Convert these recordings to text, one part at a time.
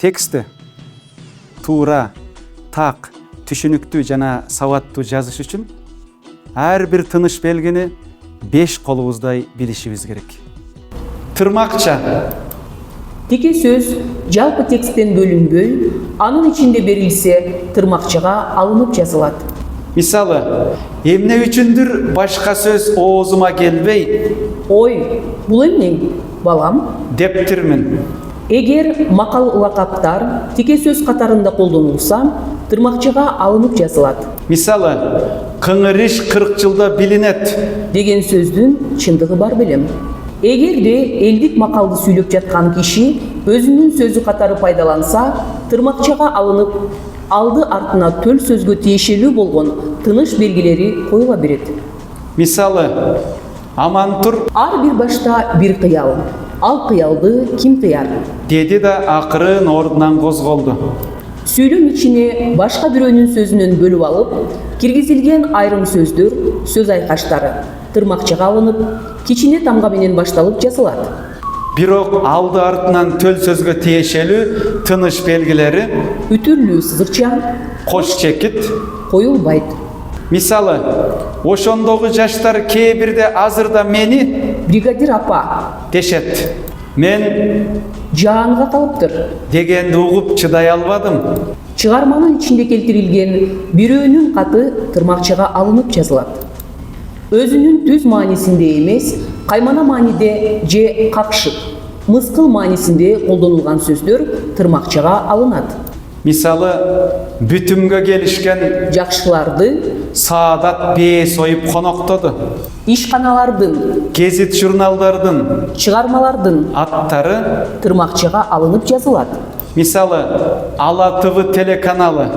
Тексті тура, так, түшүнүктүү жана сабаттуу жазыш үчүн ар бир тыныш белгини 5 колубуздай билишибиз керек. Тырмакча. Тике сөз жалпы тексттен бөлүнбөй, анын ичинде берилсе, тырмакчага алынып жазылат. Мисалы, эмне үчүндүр башка сөз оозума келбей? Ой, бул эмне, балам? Дептирмин. Эгер макал лакаптар тике сөз катарында колдонулса, тырмакчага алынып жазылат. Мисалы, кыңыр иш 40 жылда билинет деген сөздүн чындыгы бар белем. Эгерде элдик макалды сүйлөп жаткан киши өзүнүн сөзү катары пайдаланса, тырмакчага алынып, алды артына төл сөзгө тиешелүү болгон тыныш белгилери коюла берет. Мисалы, аман тур Ар бир башта бир кыял. Ал кыялды ким кыяр? деди да акырын ордунан козголду. Сүйлөм ичине башка бирөөнүн сөзүнөн бөлүп алып, киргизилген айрым сөздөр, сөз айкаштары тырмакчага алынып, кичине тамга менен башталып жазылат. Бирок алды артынан төл сөзгө тиешелүү тыныш белгилери Үтүрлүү сызыкча кош чекит. коюлбайт. Мисалы, ошондогу жаштар кээ бирде азырда мени Бригадир апа дешет. Мен жаанга калыптыр. дегенди угуп чыдай албадым. Чыгарманын ичинде келтирилген бирөөнүн каты тырмакчага алынып жазылат. Өзүнүн түз маанисинде эмес, каймана мааниде же какшык, мыскыл маанисинде колдонулган сөздөр тырмакчага алынат. Мисалы, бүтүмгө келишкен Жакшыларды, Саадат бээ союп коноктоду. ишканалардын, Гезит журналдардын чыгармалардын аттары, тырмакчага алынып жазылат. мисалы, Ала ТВ телеканалы,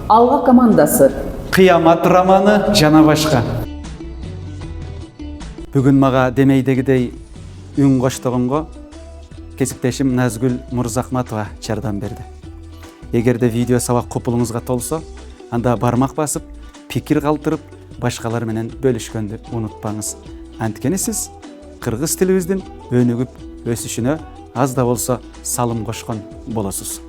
Алга командасы. Кыямат романы жана башка. Бүгүн мага демейдегидей үн коштогонго кесиптешим Назгүл Мурзахматова жардам берди. Эгерде видео сабак купулуңузга толсо, анда бармак басып, пикир калтырып, башкалар менен бөлүшкөндү унутпаңыз. Анткени сиз кыргыз тилибиздин өнүгүп өсүшүнө аз да болсо салым кошкон болосуз.